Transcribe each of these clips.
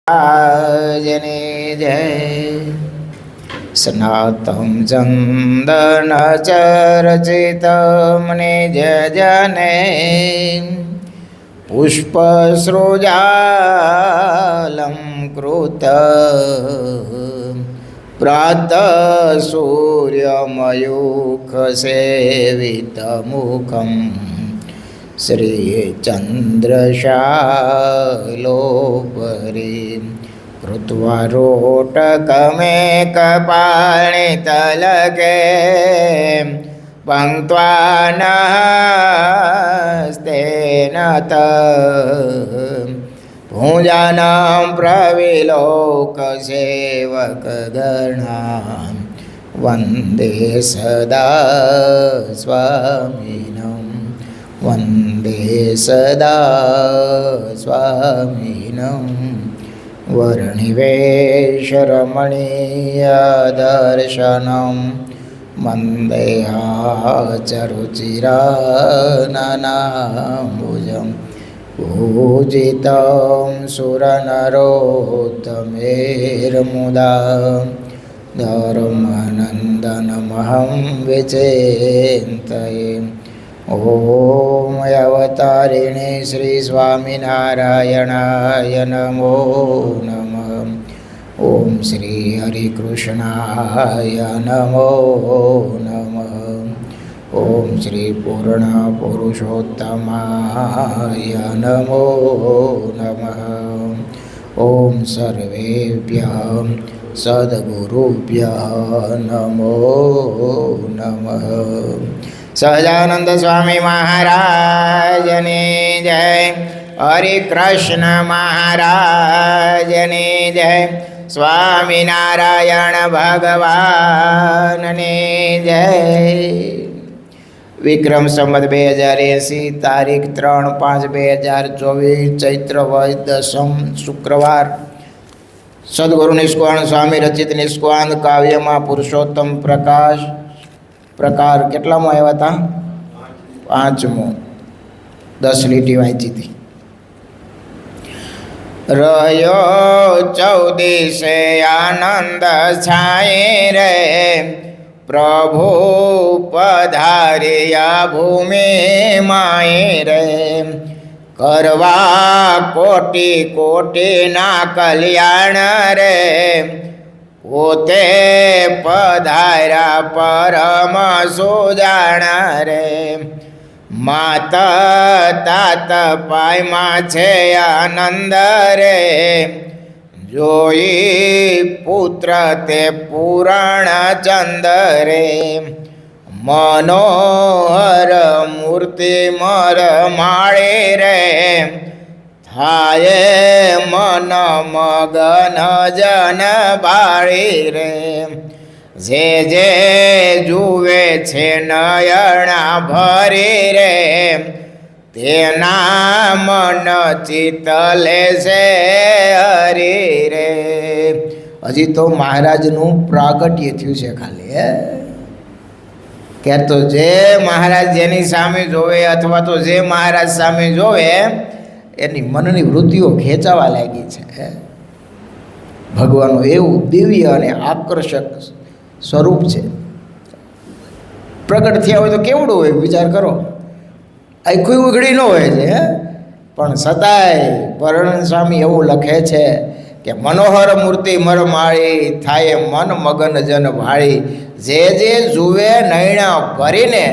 जने जय सनातन चंदन चरचितम निज जने पुष्प सृजालं कृत प्रातः सूर्यमयूख सेवित मुखम श्री चंद्रशालोपरि कृत्वा रोटकमेकपाणितलके पङ्क्त्वानस्तेन भुजनं प्रविलोकसेवकगणां वन्दे सदा स्वामिनं वन्दे सदा स्वामिनं वर्णिवेशरमणीयदर्शनं मन्देहाचरुचिराननाम्बुजं पूजितं सुरनरोत्तमेर्मुदा धर्मनन्दनमहं विचिन्तये। ओम अवतारिणे श्री स्वामिनारायणाय नमो नमः। ओम श्री हरिकृष्णाय नमो नमः। ओम श्री पूर्ण पुरुषोत्तमाय नमो नमः। ओम सर्वेभ्यः सद्गुरुभ्यः नमो नमः। सहजानंद स्वामी महाराज ने जय। हरे कृष्ण महाराज ने जय। स्वामी नारायण भगवान ने जय। विक्रम संवत 2080 तारीख 3/5/2024 चैत्र वद दशम शुक्रवार सद्गुरु निष्काण स्वामी रचित निष्कांत काव्य में पुरुषोत्तम प्रकाश प्रकार કેટલામો આવ્યા હતા? 5મો 10 લીટી વાંચી હતી। રહ્યો 14 આનંદ છાયે રે પ્રભુ પધાર્યા ભૂમિ માયે રે કરવા કોટી કોટી ના કલ્યાણ રે પોતે પધાર્યા પરમ સુજાણ રે માત તાત પાયમાં છે આનંદ રે જોઈ પુત્ર તે પૂરણ ચંદ રે મનોહર મૂર્તિ મર માળે રે થાયે મન મગન જન બાળી રે જે જે જુએ છે નયણા ભરી રે તેના મન ચિત્ત લેશે હરી રે। હજી તો મહારાજનું પ્રાગટ્ય થયું છે ખાલી કે તો જે મહારાજ જેની સામે જોવે અથવા તો જે મહારાજ સામે જોવે એની મનની વૃત્તિઓ ખેંચાવા લાગી છે। ભગવાનનું એવું દિવ્ય અને આકર્ષક સ્વરૂપ છે। પ્રગટ થયા હોય તો કેવડું હોય વિચાર કરો। આખું ઉઘડી ન હોય છે પણ છતાંય પરણન સ્વામી એવું લખે છે કે મનોહર મૂર્તિ મર માળી થાય મન મગન જન ભાળી જે જે જુએ નૈણા ભરીને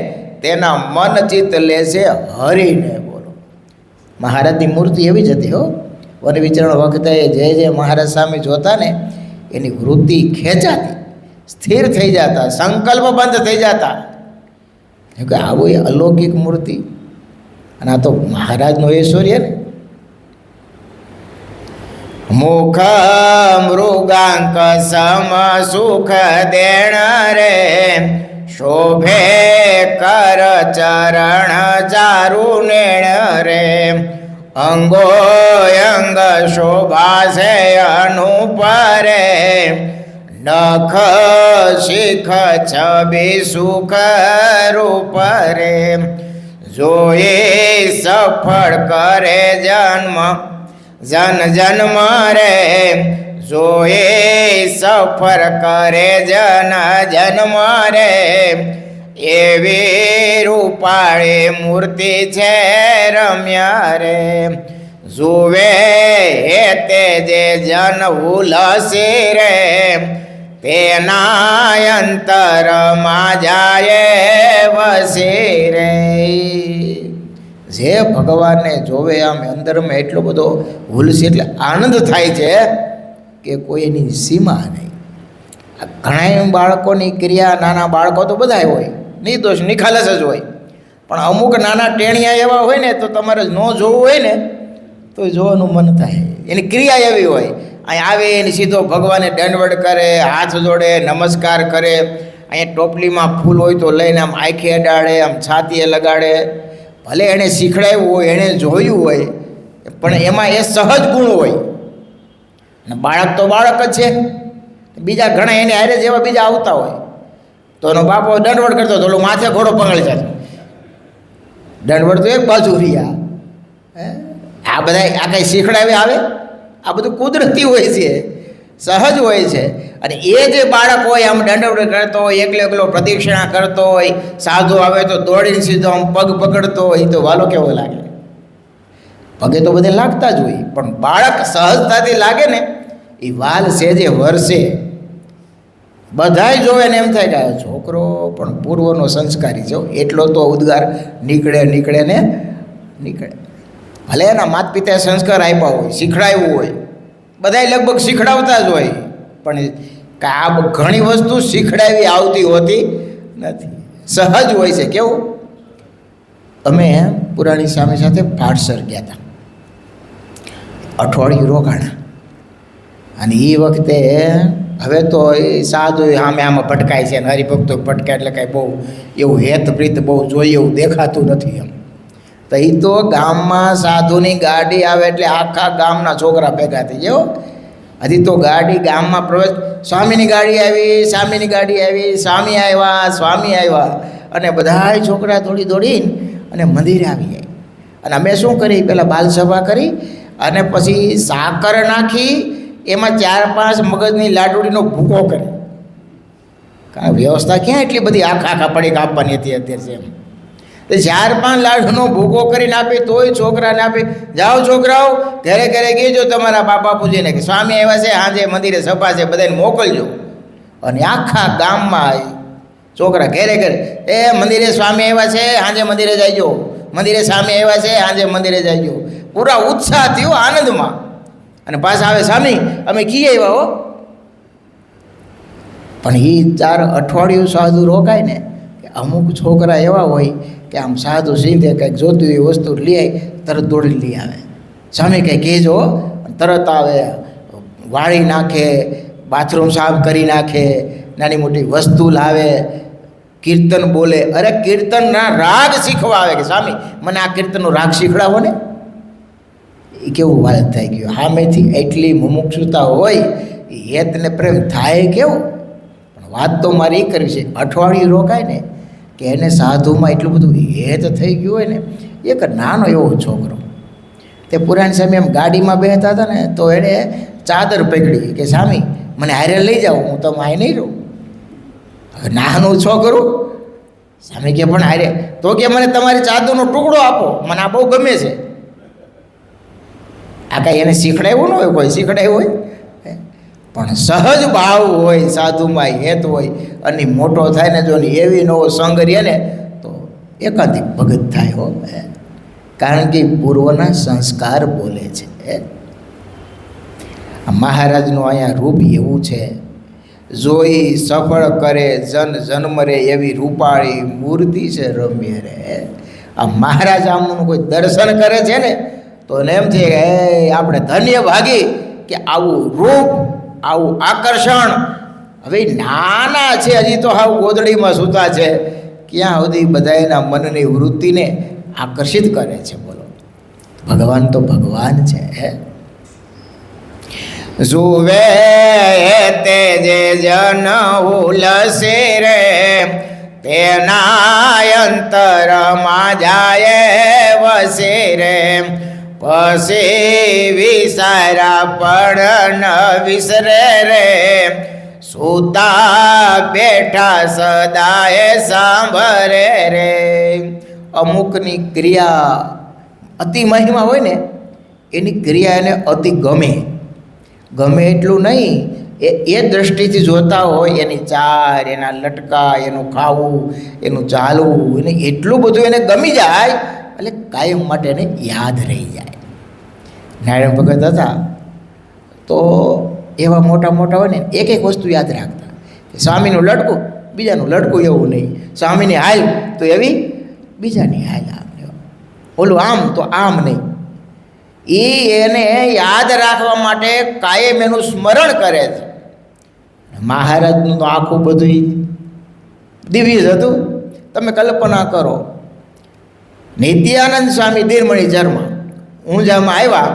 તેના મન ચિત્ત લેશે હરીને। મહારાજની મૂર્તિ એવી જ હતી હો। વન વિચરણ વખતે જે મહારાજ સામે જોતા ને એની વૃત્તિ ખેંચાતી, સ્થિર થઈ જતા, સંકલ્પ બંધ થઈ જતા કે આવો એ અલૌકિક મૂર્તિ અને આ તો મહારાજનો ઐશ્વર્ય ને। મુખ મૃગાંક સમ સુખ દેણ રે શોભે કર ચરણ ચારુ નેણ રે અંગો અંગ શોભા છે અનુપરે નખ શિખ છબી સુખ રૂપ રે જોઈ સફળ કરે જન્મ જન જન્મ રે જોએ સફર કરે જન જન્મ રે એવી રૂપાળી મૂર્તિ છે રમ્ય રે જુએ તે જે જન ઉલસી રે તેના અંતરમાં જાય વસી રે જે ભગવાનને જોવે આમ અંદરમાં એટલો બધો હુલસી એટલે આનંદ થાય છે કે કોઈ એની સીમા નહીં. ઘણા બાળકોની ક્રિયા નાના બાળકો તો બધા હોય નિર્દોષ નિખાલસ જ હોય, પણ અમુક નાના ટેણિયા એવા હોય ને તો તમારે ન જોવું હોય ને તો જોવાનું મન થાય. એની ક્રિયા એવી હોય, અહીં આવે એની સીધો ભગવાનને દંડવત કરે, હાથ જોડે, નમસ્કાર કરે, અહીંયા ટોપલીમાં ફૂલ હોય તો લઈને આમ આંખે અડાડે, આમ છાતીએ લગાડે. ભલે એણે શીખડાવ્યું હોય, એણે જોયું હોય, પણ એમાં એ સહજ ગુણ હોય. અને બાળક તો બાળક જ છે, બીજા ઘણા એને હારે જેવા બીજા આવતા હોય તો એનો બાપો દંડવત કરતો તો ઓલું માથે ઘોડો પંગળી જતો. દંડવત તો એક બાજુ રહ્યા. આ બધા આ કંઈ શીખડાવે આવે? આ બધું કુદરતી હોય છે, સહજ હોય છે. અને એ જે બાળક હોય આમ દંડવત કરતો હોય, એકલો એકલો પ્રદક્ષિણા કરતો હોય, સાધુ આવે તો દોડીને સીધો આમ પગ પકડતો હોય, તો વાલો કેવો લાગે? પગે તો બધે લાગતા જ હોય, પણ બાળક સહજતાથી લાગે ને એ વાલ સેજે વરસે. બધાય જોવે ને એમ થાય કે આ છોકરો પણ પૂર્વનો સંસ્કારી છે, એટલો તો ઉદ્ગાર નીકળે ને નીકળે. ભલે એના માતા પિતાએ સંસ્કાર આપ્યા હોય, શીખડાવ્યું હોય, બધાય લગભગ શીખડાવતા જ હોય, પણ આ ઘણી વસ્તુ શીખડાવી આવતી હોતી નથી, સહજ હોય છે. કેવું, અમે પુરાણી સ્વામી સાથે ભાટસર ગયા હતા, અઠવાડિયું રોકાણા. અને એ વખતે હવે તો એ સાધુ આમે આમાં ભટકાય છે, અને હરિભક્તો ભટકાય એટલે કાંઈ બહુ એવું હેતપ્રીત બહુ જોઈએ એવું દેખાતું નથી. એમ તો એ તો ગામમાં સાધુની ગાડી આવે એટલે આખા ગામના છોકરા ભેગા થઈ જાય. હજી તો ગાડી ગામમાં પ્રવેશ, સ્વામીની ગાડી આવી, સ્વામીની ગાડી આવી, સ્વામી આવ્યા, અને બધાય છોકરા દોડીને અને મંદિરે આવી જાય. અને અમે શું કરી, પહેલાં બાલસભા કરી અને પછી સાકર નાખી, એમાં 4-5 મગજની લાડુડીનો ભૂકો કરે. કારણ વ્યવસ્થા ક્યાં એટલી બધી આખા પડી કાપવાની હતી અત્યારે એમ. તો 4-5 લાડુનો ભૂકો કરીને આપી, તોય છોકરાને આપી, જાઓ છોકરાઓ ઘરે કહેજો તમારા બાપુજીને કે સ્વામી આવ્યા છે, સાંજે મંદિરે સભા છે, બધાને મોકલજો. અને આખા ગામમાં છોકરા ઘરે એ મંદિરે સ્વામી આવ્યા છે, સાંજે મંદિરે જઈજો, મંદિરે સ્વામી આવ્યા છે, સાંજે મંદિરે જઈજો. પૂરા ઉત્સાહ થયો, આનંદમાં. અને પાછા આવે, સ્વામી અમે કી આવ્યા હો. પણ એ 4 અઠવાડિયું સાધુ રોકાય ને, કે અમુક છોકરા એવા હોય કે આમ સાધુ સીધે કંઈક જોતું એ વસ્તુ લઈ આવી, તરત દોડી લઈ આવે. સ્વામી કંઈ કહેજો, તરત આવે, વાળી નાખે, બાથરૂમ સાફ કરી નાખે, નાની મોટી વસ્તુ લાવે, કીર્તન બોલે. અરે કીર્તનના રાગ શીખવા આવે કે સ્વામી મને આ કીર્તનનો રાગ શીખડાવો ને. એ કેવું વાત થઈ ગયું, સામેથી એટલી મુમુક્ષુતા હોય, હેતને પ્રેમ થાય કેવું. પણ વાત તો મારે એ કરવી છે, અઠવાડિયું રોકાય ને કે એને સાધુમાં એટલું બધું હેત થઈ ગયું હોય ને. એક નાનો એવો છોકરો તે પુરાણી સામે એમ ગાડીમાં બેસતા હતા ને, તો એણે ચાદર પકડી કે સ્વામી મને હારે લઈ જાઓ, હું તો અહીં નહીં રહું. હવે નાનું છોકરું સ્વામી કે પણ હારે, તો કે મને તમારી ચાદરનો ટુકડો આપો, મને આ બહુ ગમે છે. આ કાંઈ એને શીખડાવ્યું ન હોય, કોઈ શીખડાવ્યું હોય, પણ સહજ ભાવ હોય, સાધુમાં હેત હોય. અને મોટો થાય ને જો એવી નવો સંગ રહે ને તો એકાધિક ભગત થાય હો. કારણ કે પૂર્વના સંસ્કાર બોલે છે. મહારાજનું અહીંયા રૂપ એવું છે, જોઈ સફળ કરે જન જન્મ રે એવી રૂપાળી મૂર્તિ છે રમ્ય રે. આ મહારાજ આમનું કોઈ દર્શન કરે છે ને તો એને એમ છે કે આપણે ધન્ય ભાગી કે આવું રૂપ, આવું આકર્ષણ. હવે નાના છે, હજી તો હાવ ગોદડીમાં સૂતા છે, ક્યાં સુધી બધા એના મનની વૃત્તિને આકર્ષિત કરે છે. બોલો, ભગવાન તો ભગવાન છે. જુવે તે જે જન ઉલસે રે તેના અંતરમાં જાય વસે રે. પછી વિસારા પણ ન વિસરે રે, સૂતા બેઠા સદાય સાંભળે રે. અમુકની ક્રિયા અતિ મહિમા હોય ને એની ક્રિયા એને અતિ ગમે. ગમે એટલું નહીં, એ દ્રષ્ટિથી જોતા હોય એની ચાર, એના લટકા, એનું ખાવું, એનું ચાલવું, એને એટલું બધું એને ગમી જાય એટલે કાયમ માટે એને યાદ રહી જાય. નારાયણ ભગત હતા તો એવા મોટા મોટા હોય ને એક એક વસ્તુ યાદ રાખતા. સ્વામીનું લટકું, બીજાનું લટકું એવું નહીં. સ્વામીની હાલ તો એવી બીજાની હાલ આમ, ઓલું આમ તો આમ નહીં. એ એને યાદ રાખવા માટે કાયમ એનું સ્મરણ કરે છે. મહારાજનું તો આખું બધું દિવ્ય જ હતું. તમે કલ્પના કરો, નિત્યાનંદ સ્વામી દીરમણી જરમાં ઊંઝામાં આવ્યા,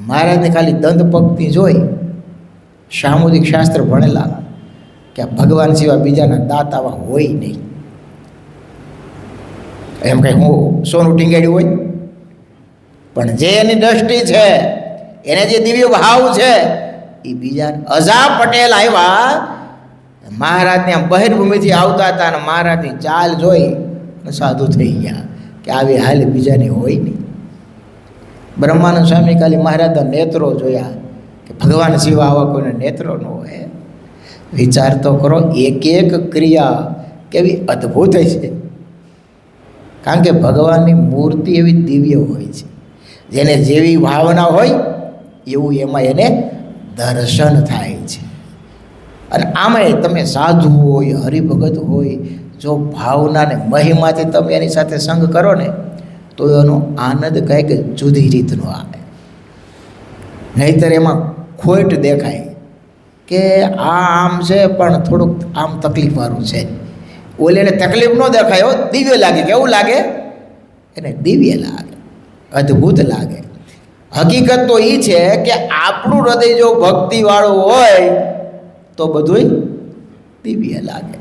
મહારાજને ખાલી દંત પંક્તિ જોઈ, સામુદિક શાસ્ત્ર ભણેલા કે ભગવાન સિવાય બીજાના દાંત આવા હોય નહીં. એમ કંઈ હું સોનું ટીંગાડ્યું હોય, પણ જે એની દ્રષ્ટિ છે, એને જે દિવ્ય ભાવ છે એ બીજા. અઝા પટેલ આવ્યા, મહારાજને આમ બહિર્ભૂમિથી આવતા હતા અને મહારાજની ચાલ જોઈ સાધુ થઈ ગયા કે આવી હાલ બીજાની હોય નહીં. બ્રહ્માનંદ સ્વામી ખાલી મહારાજના નેત્રો જોયા કે ભગવાન સિવાય આવા કોઈને નેત્રો ન હોય. વિચાર તો કરો, એક એક ક્રિયા કેવી અદ્ભુત છે. કારણ કે ભગવાનની મૂર્તિ એવી દિવ્ય હોય છે, જેને જેવી ભાવના હોય એવું એમાં એને દર્શન થાય છે. અને આમાંય તમે સાધુ હોય, હરિભગત હોય, જો ભાવના ને મહિમાથી તમે એની સાથે સંગ કરો ને તો એનો આનંદ કંઈક જુદી રીતનો આવે. નહીંતર એમાં ખોટ દેખાય કે આ આમ છે પણ થોડુંક આમ તકલીફવાળું છે. ઓલેને તકલીફ ન દેખાય, દિવ્ય લાગે. કેવું લાગે? એને દિવ્ય લાગે, અદ્ભુત લાગે. હકીકત તો એ છે કે આપણું હૃદય જો ભક્તિવાળું હોય તો બધું દિવ્ય લાગે.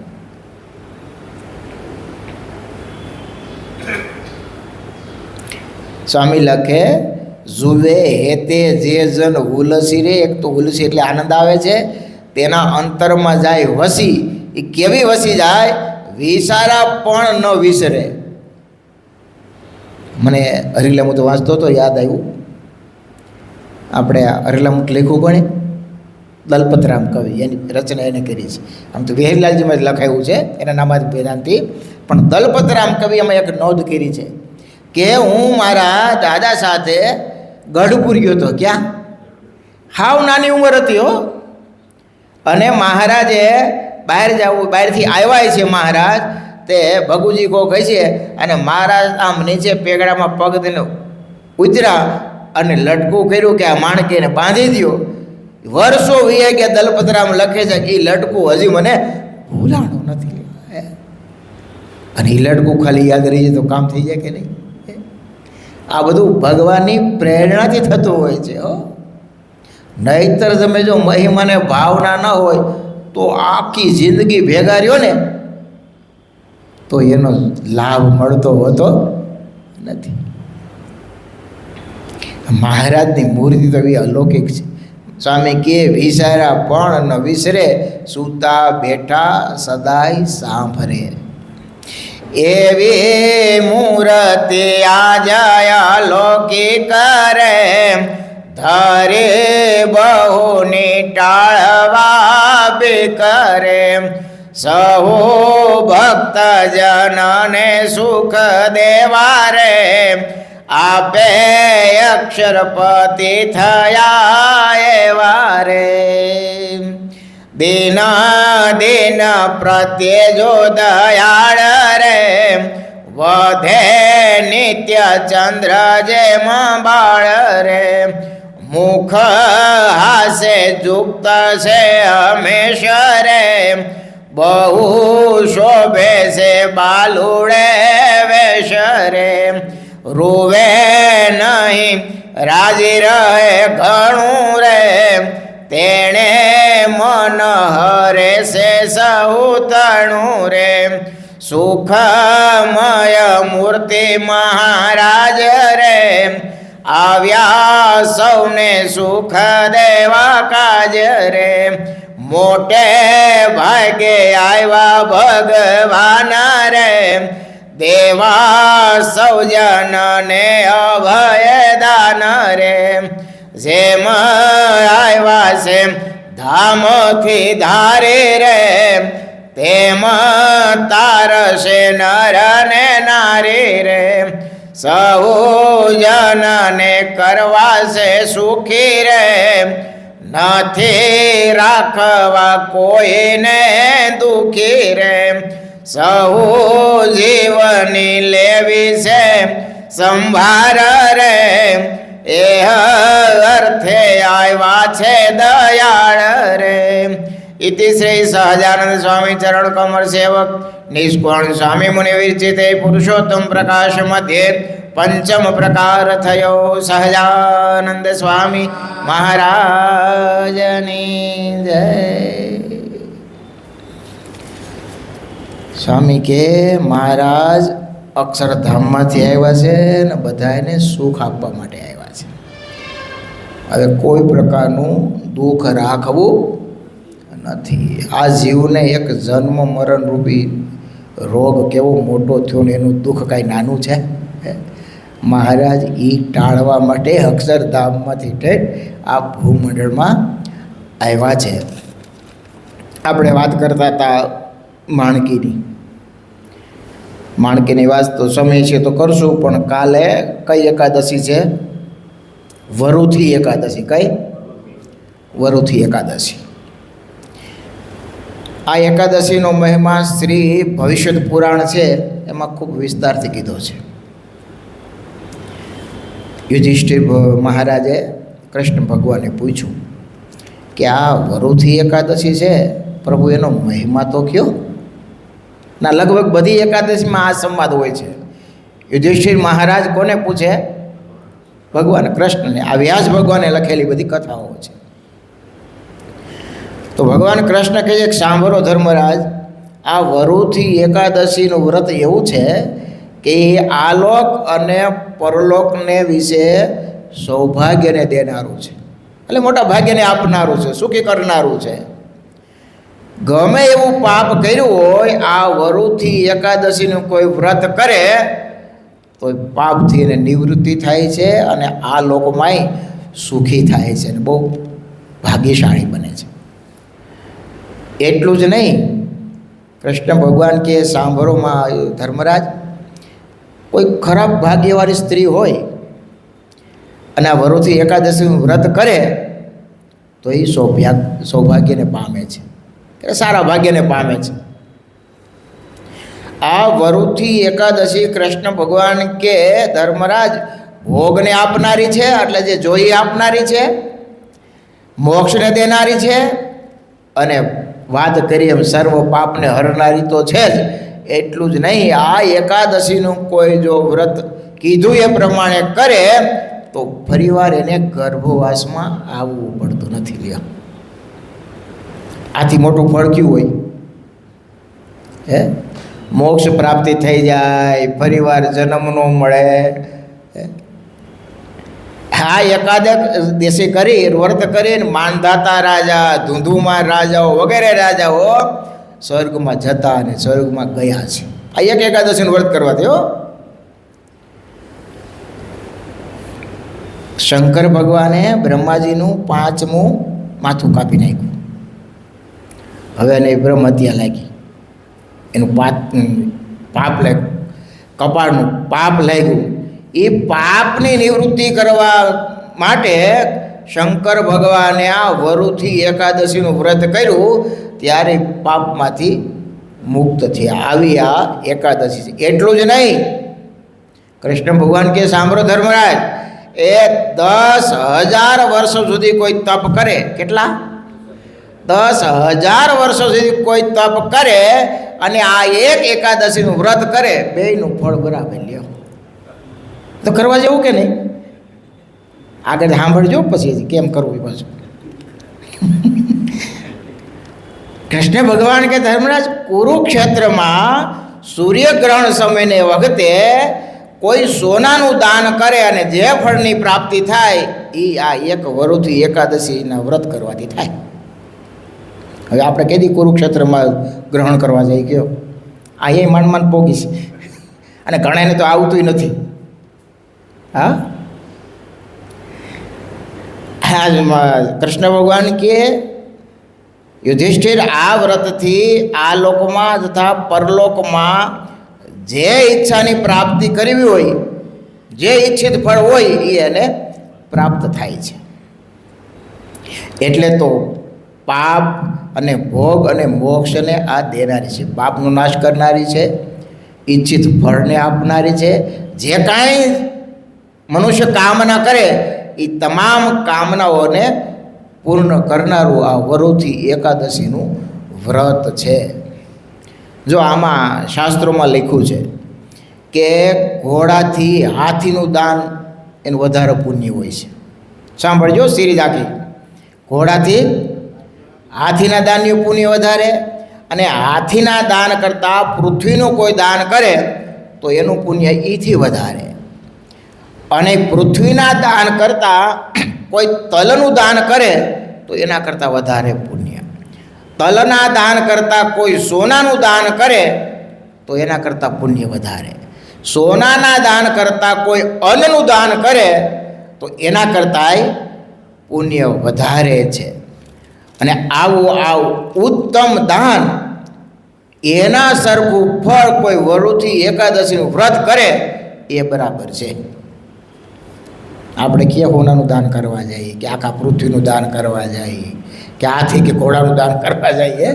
સ્વામી લખે, જુવે હેતે જે જન હુલસી રે. એક તો હુલસી એટલે આનંદ આવે છે, તેના અંતરમાં જાય વસી. એ કેવી વસી જાય? વિસારા પણ ન વિસરે. મને હરિલામુત વાંચતો તો યાદ આવ્યું, આપણે હરિલામુત લખ્યું કોણે? દલપતરામ કવિ, એની રચના એને કરી છે. આમ તો વેહરીલાલજીમાં જ લખાયું છે, એના નામાદ વેદાંતિ. પણ દલપતરામ કવિ એમાં એક નોંધ કરી છે કે હું મારા દાદા સાથે ગઢપુર ગયો હતો. ક્યાં? હાવ નાની ઉંમર હતી હો. અને મહારાજે બહાર જવું, બહારથી આવ્યા છે મહારાજ, તે ભગુજી કો કહે છે, અને મહારાજ આમ નીચે પેગડામાં પગ દઈને ઉતર્યા અને લટકું કર્યું કે આ માણકીને બાંધી દો. વર્ષો વીએ કે દલપતરામ લખે છે કે એ લટકું હજી મને ભૂલાણું નથી. અને એ લટકું ખાલી યાદ રહી જાય તો કામ થઈ જાય કે નહીં? આ બધું ભગવાનની પ્રેરણાથી થતું હોય છે હો. નહીંતર તમે જો મહિમાને ભાવના ન હોય તો આખી જિંદગી ભેગા રહ્યો ને તો એનો લાભ મળતો હોતો નથી. મહારાજની મૂર્તિ તો એવી અલૌકિક છે. સ્વામી કે વિસારા પણ ન વિસરે, સૂતા બેઠા સદાય સાંભળે. એવી મૂર્તિ આજય અલૌકિક કરે, ધરે બહુની ટાળવા કરે. સહુ ભક્ત જનને સુખ દેવા રે, આપે અક્ષરપતિ થયા એવા રે. દિન દિન પ્રત્યે જો દયાળ રે, વધે નિત્ય ચંદ્ર જેમ બાળ રે. મુખ હાસે જુક્ત છે હંમેશ રે, બહુ શોભે છે બાલુડે વેશ રે. રોવે નહીં રાજી રહે ઘણું રે, તેણે મન હરે છે સહુ તણું રે. સુખમય મૂર્તિ મહારાજ રે, આવ્યા સૌને સુખ દેવા કાજ રે મોટે ભાગે આવ્યા ભગવાન રે દેવા સૌ જનને અભય દાન રે જેમ આવ્યા છે ધામથી ધારે રે તેમ તારશે નર ને નારી રે સૌ જનને કરવા છે સુખી રે નથી રાખવા કોઈને દુખી રે સૌ જીવની લેવી છે સંભાર રે એ અર્થે આવ્યા છે દયાળ રે ઇતિ શ્રી સહજાનંદ સ્વામી ચરણ કમર સેવક નિષ્કોણ સ્વામી મુનિ વિરચિતે પુરુષોત્તમ પ્રકાશ મધ્યે પંચમ પ્રકાર થયો સહજાનંદ સ્વામી મહારાજની જય. સ્વામી કે મહારાજ અક્ષરધામમાંથી આવ્યા છે ને બધાને સુખ આપવા માટે આવ્યા છે. હવે કોઈ પ્રકારનું દુઃખ રાખવું નથી. આ જીવને એક જન્મ મરણ રૂપી રોગ કેવો મોટો થયો ને એનું દુઃખ કાંઈ નાનું છે. મહારાજ એ ટાળવા માટે અક્ષરધામમાંથી ઠેઠ આ ભૂમંડળમાં આવ્યા છે. આપણે વાત કરતા હતા માણકીની વાત તો સમય છે તો કરશું, પણ કાલે કઈ એકાદશી છે? વરુથી એકાદશી. કઈ? વરુથી એકાદશી. આ એકાદશીનો મહિમા શ્રી ભવિષ્ય પુરાણ છે એમાં ખૂબ વિસ્તારથી કીધો છે. યુધિષ્ઠિર મહારાજે કૃષ્ણ ભગવાને પૂછ્યું કે આ વરુથી એકાદશી છે પ્રભુ, એનો મહિમા તો કયો? ના, લગભગ બધી એકાદશીમાં આ સંવાદ હોય છે. યુધિષ્ઠિર મહારાજ કોને પૂછે? ભગવાન કૃષ્ણને. આ વ્યાસ ભગવાને લખેલી બધી કથાઓ છે. તો ભગવાન કૃષ્ણ કહે છે કે સાંભળો ધર્મરાજ, આ વરુથી એકાદશીનું વ્રત એવું છે કે એ આલોક અને પરલોકને વિશે સૌભાગ્યને દેનારું છે, એટલે મોટા ભાગ્યને આપનારું છે, સુખી કરનારું છે. ગમે એવું પાપ કર્યું હોય આ વરુથી એકાદશીનું કોઈ વ્રત કરે તો પાપથી એને નિવૃત્તિ થાય છે અને આ લોકોમાંય સુખી થાય છે અને બહુ ભાગ્યશાળી બને છે. એટલું જ નહીં, કૃષ્ણ ભગવાન કે સાંભળોમાં ધર્મરાજ, કોઈ ખરાબ ભાગ્યવાળી સ્ત્રી હોય અને આ વરુથી એકાદશીનું વ્રત કરે તો એ સૌભાગ્યને પામે છે, સારા ભાગ્યને પામે છે. આ વરુથી એકાદશી કૃષ્ણ ભગવાન કે ધર્મરાજ ભોગને આપનારી છે, એટલે જે જોઈ આપનારી છે, મોક્ષને દેનારી છે, અને વાત કરીએ એમ સર્વ પાપને હરનારી તો છે જ. એટલું જ નહીં, આ એકાદશીનું કોઈ જો વ્રત કીધું એ પ્રમાણે કરે તો ફરીવાર એને ગર્ભવાસમાં આવવું પડતું નથી. લ્યો, આથી મોટું ફળ કયું હોય? હે, મોક્ષ પ્રાપ્તિ થઈ જાય, ફરીવાર જન્મ ન મળે. આ એકાદશી કરી વ્રત કરીને માનધાતા રાજા, ધુંધુમાર રાજાઓ વગેરે રાજાઓ સ્વર્ગમાં જતા અને સ્વર્ગમાં ગયા છે. આ એક એકાદશીનું વ્રત કરવાથી હો. શંકર ભગવાને બ્રહ્માજીનું 5મું માથું કાપી નાખ્યું. હવે એને બ્રહ્મ હત્યા લાગી, એનું પાપ લાગ્યું, કપાળનું પાપ લાગ્યું. એ પાપની નિવૃત્તિ કરવા માટે શંકર ભગવાને આ વરુથી એકાદશીનું વ્રત કર્યું, ત્યારે પાપમાંથી મુક્ત થયા. આવી આ એકાદશી છે. એટલું જ નહીં, કૃષ્ણ ભગવાન કે સાંભળો ધર્મરાજ, એ 10,000 વર્ષો સુધી કોઈ તપ કરે, કેટલા? 10,000 વર્ષો સુધી કોઈ તપ કરે અને આ એક એકાદશીનું વ્રત કરે, બેયનું ફળ બરાબર લ્યો. તો કરવા જેવું કે નહીં? આગળ સાંભળજો પછી કેમ કરવું એ પાછું. કૃષ્ણ ભગવાન કે ધર્મરાજ, કુરુક્ષેત્રમાં સૂર્યગ્રહણ સમયને વખતે કોઈ સોનાનું દાન કરે અને જે ફળની પ્રાપ્તિ થાય એ આ એક વરુથી એકાદશીના વ્રત કરવાથી થાય. હવે આપણે કેદી કુરુક્ષેત્રમાં ગ્રહણ કરવા જઈ ગયો, આ એ માંડ પોગીશ, અને ઘણાને તો આવતુંય નથી. હા, કૃષ્ણ ભગવાન કે યુધિષ્ઠિર, આ વ્રતથી આ લોકમાં તથા પરલોકમાં જે ઈચ્છાની પ્રાપ્તિ કરવી હોય, જે ઈચ્છિત ફળ હોય એ એને પ્રાપ્ત થાય છે. એટલે તો પાપ અને ભોગ અને મોક્ષને આ દેનારી છે, પાપનો નાશ કરનારી છે, ઈચ્છિત ફળને આપનારી છે. જે કાંઈ મનુષ્ય કામના કરે એ તમામ કામનાઓને પૂર્ણ કરનારું આ વરુથી એકાદશીનું વ્રત છે. જો આમાં શાસ્ત્રોમાં લખ્યું છે કે ઘોડાથી હાથીનું દાન એનું વધારે પુણ્ય હોય છે. સાંભળજો સિરીજ આખી. ઘોડાથી હાથીના દાનનું પુણ્ય વધારે, અને હાથીના દાન કરતાં પૃથ્વીનું કોઈ દાન કરે તો એનું પુણ્ય એથી વધારે, અને પૃથ્વીના દાન કરતાં કોઈ તલનું દાન કરે તો એના કરતાં વધારે પુણ્ય. તલના દાન કરતાં કોઈ સોનાનું દાન કરે તો એના કરતાં પુણ્ય વધારે. સોનાના દાન કરતાં કોઈ અન્નનું દાન કરે તો એના કરતાંય પુણ્ય વધારે છે. અને આવું ઉત્તમ દાન, એના સરખું ફળ કોઈ વરુથી એકાદશીનું વ્રત કરે એ બરાબર છે. આપણે કે હોનાનું દાન કરવા જઈએ, કે આખા પૃથ્વીનું દાન કરવા જઈએ, કે હાથી કે ઘોડાનું દાન કરવા જઈએ,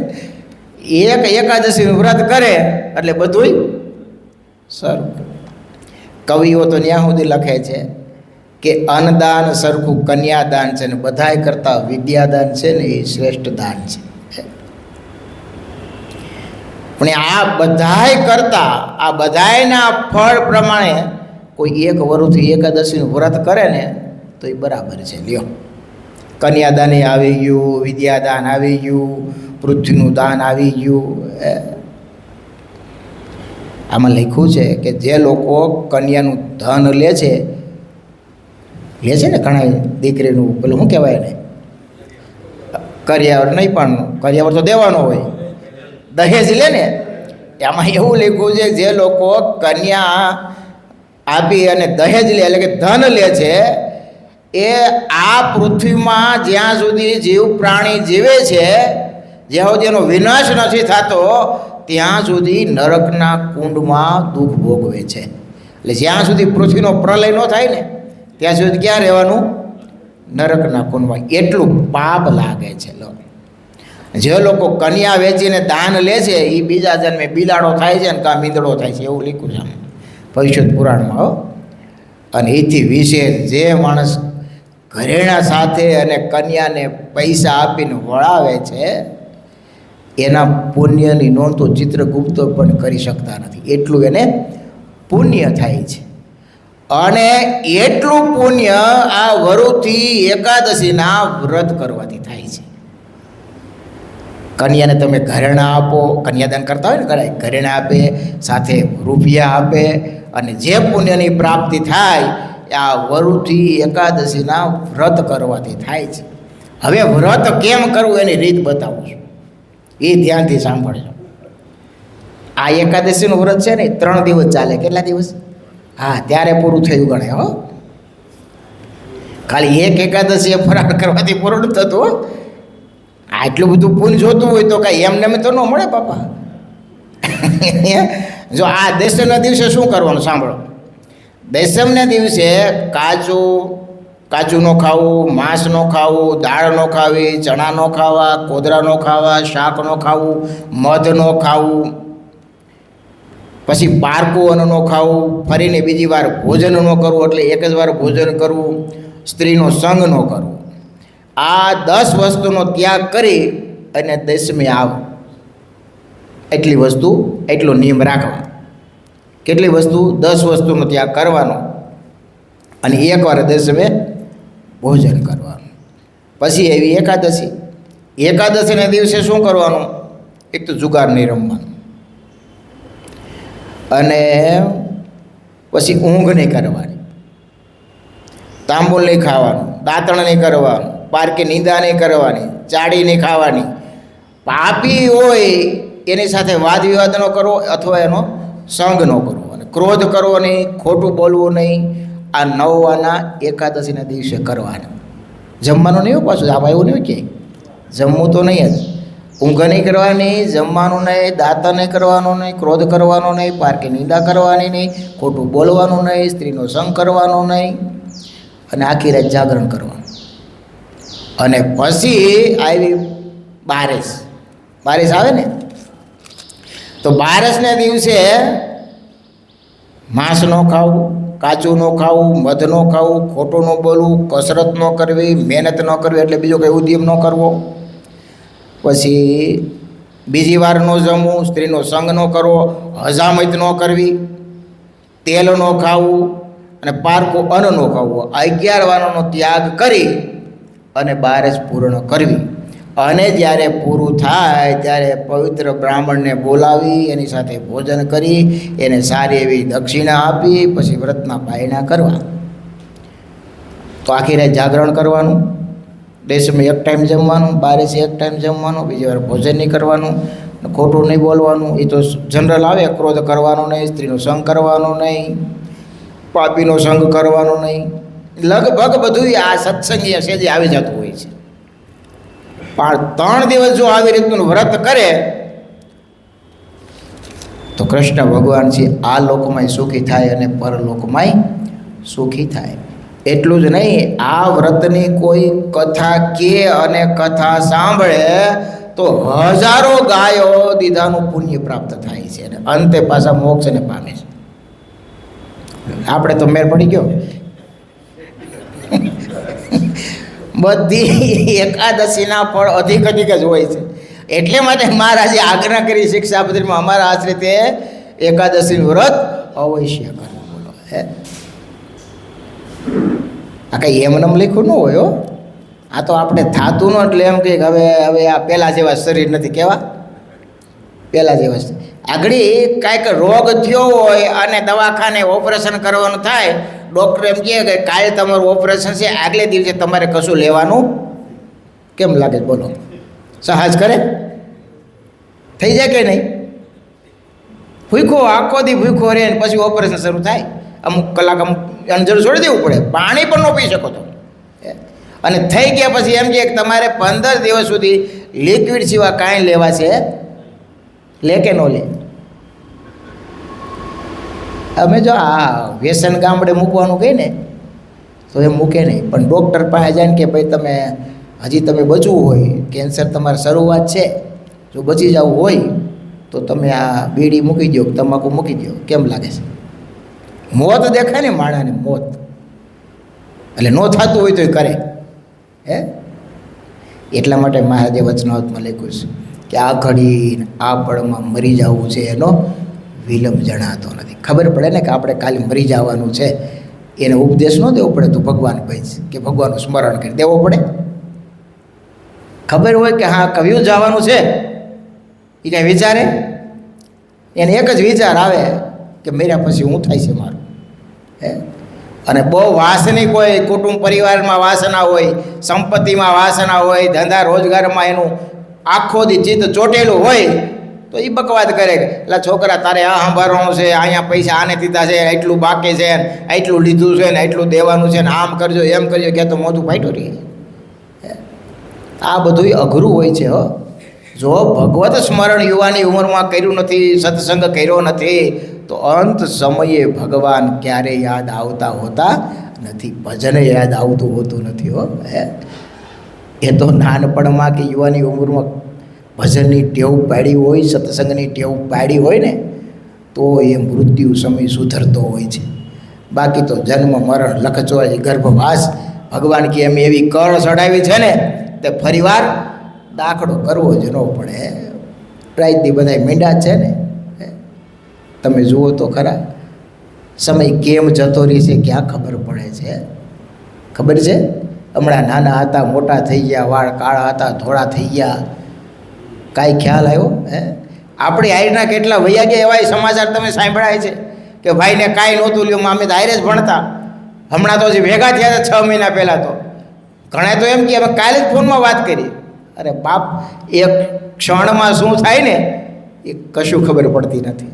એક એકાદશીનું વ્રત કરે એટલે બધુંય સરખું. કવિઓ તો ત્યાં સુધી લખે છે કે અન્નદાન સરખું કન્યાદાન છે, ને બધાય કરતાં વિદ્યાદાન છે ને એ શ્રેષ્ઠ દાન છે. પણ આ બધાય કરતાં, આ બધાયના ફળ પ્રમાણે કોઈ એક વરુથી એકાદશીનું વ્રત કરે ને તો એ બરાબર છે. લ્યો, કન્યાદાન આવી ગયું, વિદ્યાદાન આવી ગયું, પૃથ્વીનું દાન આવી ગયું. આમાં લખ્યું છે કે જે લોકો કન્યાનું ધન લે છે ને, ઘણા દીકરીનું પેલું શું કહેવાય ને, કરિયાવર નહીં, પણ કરિયાવર તો દેવાનો હોય, દહેજ લે ને, એમાં એવું લખ્યું છે જે લોકો કન્યા આપી અને દહેજ લે, એટલે કે ધન લે છે, એ આ પૃથ્વીમાં જ્યાં સુધી જીવ પ્રાણી જીવે છે, જ્યાં સુધી એનો વિનાશ નથી થતો ત્યાં સુધી નરકના કુંડમાં દુઃખ ભોગવે છે. એટલે જ્યાં સુધી પૃથ્વીનો પ્રલય ન થાય ને ત્યાં સુધી ક્યાં રહેવાનું? નરકના કુંડમાં. એટલું પાપ લાગે છે. જે લોકો કન્યા વેચીને દાન લે છે એ બીજા જન્મે બિલાડો થાય છે ને કાં મીંદડો થાય છે, એવું લખ્યું છે ભવિષ્ય પુરાણમાં. હો, અને એથી વિશેષ જે માણસ ઘરેણા સાથે અને કન્યાને પૈસા આપીને વળાવે છે એના પુણ્યની નોંધ તો ચિત્રગુપ્ત પણ કરી શકતા નથી. એટલું એને પુણ્ય થાય છે. અને એટલું પુણ્ય આ વરુથી એકાદશીના વ્રત કરવાથી થાય છે. કન્યાને તમે ઘરેણા આપો, કન્યાદાન કરતા હોય ને ઘણા, ઘરેણા આપે, સાથે રૂપિયા આપે, અને જે પુણ્યની પ્રાપ્તિ થાય આ વરુથી એકાદશીના વ્રત કરવાથી થાય છે. હવે વ્રત કેમ કરવું એની રીત બતાવું છું, એ ધ્યાનથી સાંભળજો. આ એકાદશીનું વ્રત છે ને 3 દિવસ ચાલે. કેટલા દિવસ? હા, ત્યારે પૂરું થયું ગણે. હો, ખાલી એક એકાદશી ફરાળ કરવાથી પૂરું થતું. આટલું બધું પુણ્ય જોતું હોય તો કાંઈ એમને તો ન મળે બાપા. જો આ દશમના દિવસે શું કરવાનું સાંભળો. દશમના દિવસે કાચું ન ખાવું, માંસ ન ખાવું, દાળ ન ખાવી, ચણા ન ખાવા, કોદરા ન ખાવા, શાક ન ખાવું, મધ ન ખાવું, પછી પારકું અન્ન ન ખાવું, ફરીને બીજી વાર ભોજન ન કરવું, એટલે એક જ વાર ભોજન કરવું, સ્ત્રીનો સંગ ન કરવો. આ 10 વસ્તુનો ત્યાગ કરી અને દશમી આવ એટલી વસ્તુ, એટલો નિયમ રાખવા. કેટલી વસ્તુ? 10 વસ્તુનો ત્યાગ કરવાનો, અને એકવાર દશમે ભોજન કરવાનું. પછી એવી એકાદશી. એકાદશીના દિવસે શું કરવાનું? એક તો જુગાર નહીં રમવાનું, અને પછી ઊંઘ નહીં કરવાની, તાંબુલ નહીં ખાવાનું, દાંતણ નહીં કરવાનું, પારકી નિંદા નહીં કરવાની, ચાડી નહીં ખાવાની. પાપી હોય એની સાથે વાદ વિવાદ ન કરવો અથવા એનો સંગ ન કરવો, અને ક્રોધ કરવો નહીં, ખોટું બોલવું નહીં. આ નવવાના એકાદશીના દિવસે કરવાના. જમવાનું નહીં પાછું આવા એવું નહીં કે જમવું તો નહીં જ. ઊંઘ નહીં કરવાની, જમવાનું નહીં, દાંતણ નહીં કરવાનું નહીં, ક્રોધ કરવાનો નહીં, પારકી નિંદા કરવાની નહીં, ખોટું બોલવાનું નહીં, સ્ત્રીનો સંગ કરવાનો નહીં, અને આખી રાત જાગરણ કરવાનું. અને પછી આવી બારસ. બારસ આવે ને તો બારસના દિવસે માંસ ન ખાવું, કાચું ન ખાવું, મધ ન ખાવું, ખોટું ન બોલવું, કસરત ન કરવી, મહેનત ન કરવી, એટલે બીજો કંઈ ઉદ્યમ ન કરવો. પછી બીજી વાર ન જમવું, સ્ત્રીનો સંગ ન કરવો, હજામત ન કરવી, તેલ ન ખાવું અને પારકું અન્ન ન ખાવું. 11 વારનો ત્યાગ કરી અને બારસ પૂર્ણ કરવી. અને જ્યારે પૂરું થાય ત્યારે પવિત્ર બ્રાહ્મણને બોલાવી એની સાથે ભોજન કરી એને સારી એવી દક્ષિણા આપી પછી વ્રતના પાયણા કરવા. તો આખી રાત જાગરણ કરવાનું, દેશમાં એક ટાઈમ જમવાનું, બારસે એક ટાઈમ જમવાનું, બીજી વાર ભોજન નહીં કરવાનું, ખોટું નહીં બોલવાનું. એ તો જનરલ આવે, ક્રોધ કરવાનો નહીં, સ્ત્રીનો સંગ કરવાનો નહીં, પાપીનો સંગ કરવાનો નહીં. લગભગ બધું આ સત્સંગી હશે જે આવી જતું હોય છે. પણ 3 દિવસ જો આવી રીતનું વ્રત કરે તો કૃષ્ણ ભગવાન છે આ લોકમાંય સુખી થાય અને પરલોકમાંય સુખી થાય. એટલું જ નહીં, આ વ્રતની કોઈ કથા કે અને કથા સાંભળે તો હજારો ગાયો દીધાનું પુણ્ય પ્રાપ્ત થાય છે અને અંતે પાછા મોક્ષને પામે છે. આપણે તો મેર પડી ગયો. બધી એકાદશીના ફળ અધિક જ હોય છે. એટલે માટે મહારાજે આજ્ઞા કરી શિક્ષાપત્રીમાં અમારા આશ્રિતે એકાદશીનું વ્રત અવશ્ય કરવું. બોલો હે, આ કંઈ એમનેમ લખ્યું ન હોય હો. આ તો આપણે થાતું ન એટલે એમ કે હવે આ પહેલાં જેવા શરીર નથી. કેવા પહેલાં જેવા આગળ કાંઈક રોગ થયો હોય અને દવાખાને ઓપરેશન કરવાનું થાય, ડૉક્ટર એમ કહે કે કાલે તમારું ઓપરેશન છે, આગલે દિવસે તમારે કશું લેવાનું કેમ લાગે? બોલો, સહજ કરે? થઈ જાય કે નહીં? ભૂખો આખો દી ભૂખો રહે ને પછી ઓપરેશન શરૂ થાય, અમુક કલાક અમુક અંજળ છોડી દેવું પડે, પાણી પણ ન પી શકો તો. અને થઈ ગયા પછી એમ કે તમારે 15 દિવસ સુધી લિક્વિડ સિવાય કાંઈ લેવા છે, લે કે ન લે? અમે જો આ વ્યસન ગામડે મૂકવાનું કહે ને તો એ મૂકે નહીં, પણ ડૉક્ટર પાસે જાય ને કે ભાઈ તમે હજી તમે બચવું હોય, કેન્સર તમારી શરૂઆત છે, જો બચી જવું હોય તો તમે આ બીડી મૂકી દો, તમાકુ મૂકી દો. કેમ લાગે છે? મોત દેખાય ને માણાને, મોત. એટલે ન થતું હોય તો એ કરે. હે, એટલા માટે મહારાજે વચનાવતમાં લખ્યું છે કે આ ઘડી આ પળમાં મરી જવું છે એનો વિલંબ જણાતો નથી. ખબર પડે ને કે આપણે કાલે મરી જવાનું છે, એને ઉપદેશ ન દેવો પડે તો ભગવાન કહે કે ભગવાનનું સ્મરણ કરી દેવો પડે. ખબર હોય કે હા કવિયું જવાનું છે, એ કાંઈ વિચારે? એને એક જ વિચાર આવે કે મર્યા પછી શું થાય છે મારું. હે, અને બહુ વાસની કોઈ કુટુંબ પરિવારમાં વાસના હોય, સંપત્તિમાં વાસના હોય, ધંધા રોજગારમાં એનું આખો દી ચિત્ત ચોટેલું હોય તો એ બકવાદ કરે, એટલે છોકરા તારે આ સંભાળવાનું છે, અહીંયા પૈસા આને દીધા છે, એટલું બાકી છે, એટલું લીધું છે ને એટલું દેવાનું છે ને આમ કરજો એમ કરજો, કે તો મોઢું ફાટ્યું રહે. આ બધું અઘરું હોય છે. હો, જો ભગવત સ્મરણ યુવાની ઉંમરમાં કર્યું નથી, સત્સંગ કર્યો નથી તો અંત સમયે ભગવાન ક્યારે યાદ આવતા હોતા નથી, ભજન યાદ આવતું હોતું નથી. હો, એ તો નાનપણમાં કે યુવાની ઉંમરમાં ભજનની ટેવ પાડી હોય, સત્સંગની ટેવ પાડી હોય ને તો એ મૃત્યુ સમય સુધરતો હોય છે. બાકી તો જન્મ મરણ લખચોરી ગર્ભવાસ ભગવાન કે એમ એવી કળ ચડાવી છે ને તે ફરીવાર દાખલો કરવો જ ન પડે. પ્રાયથી બધા મીંડા છે ને, તમે જુઓ તો ખરા સમય કેમ જતો રહી છે ક્યાં ખબર પડે છે? ખબર છે? હમણાં નાના હતા મોટા થઈ ગયા, વાળ કાળા હતા ધોળા થઈ ગયા, કાંઈ ખ્યાલ આવ્યો? હે, આપણી આયરના કેટલા વૈયા ગયા એવા સમાચાર તમે સાંભળ્યા છે કે કે ભાઈને કાંઈ નહોતું લ્યો, અમે તો હારે જ ભણતા, હમણાં તો હજી ભેગા થયા હતા 6 મહિના પહેલાં. તો ઘણા તો એમ કે અમે કાલે જ ફોનમાં વાત કરી. અરે બાપ, એક ક્ષણમાં શું થાય ને એ કશું ખબર પડતી નથી.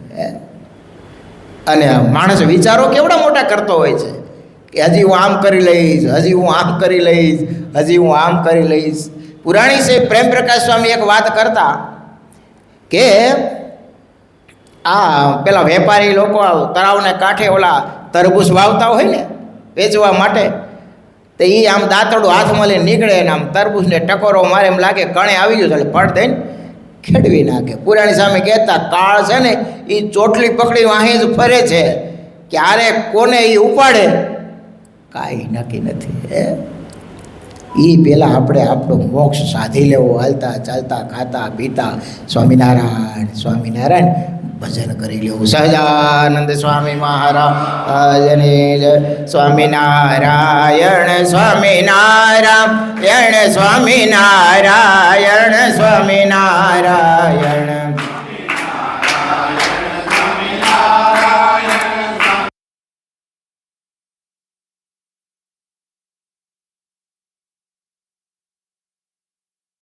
અને માણસ વિચારો કેવડા મોટા કરતો હોય છે કે હજી હું આમ કરી લઈશ, હજી હું આમ કરી લઈશ, હજી હું આમ કરી લઈશ. પુરાણી છે પ્રેમ પ્રકાશ સ્વામી એક વાત કરતા કે પેલા વેપારી લોકો તળાવને કાંઠે ઓલા તરબૂચ વાવતા હોય ને વેચવા માટે, તો એ આમ દાંતરડું હાથમાં લઈને નીકળે ને આમ તરબૂચને ટકોરો મારે, એમ લાગે કણે આવી ગયો એટલે ફળ દઈને ખેડવી નાખે. પુરાણી સામે કહેતા કાળ છે ને એ ચોટલી પકડી અહીં જ ફરે છે, ક્યારે કોને એ ઉપાડે કાંઈ નક્કી નથી. એ પહેલાં આપણે આપણો મોક્ષ સાધી લેવો, હાલતા ચાલતા ખાતા પીતા સ્વામિનારાયણ સ્વામિનારાયણ ભજન કરી લેવું. સહજાનંદ સ્વામી મહારાજની જય. સ્વામિનારાયણ સ્વામિનારાયણ સ્વામિનારાયણ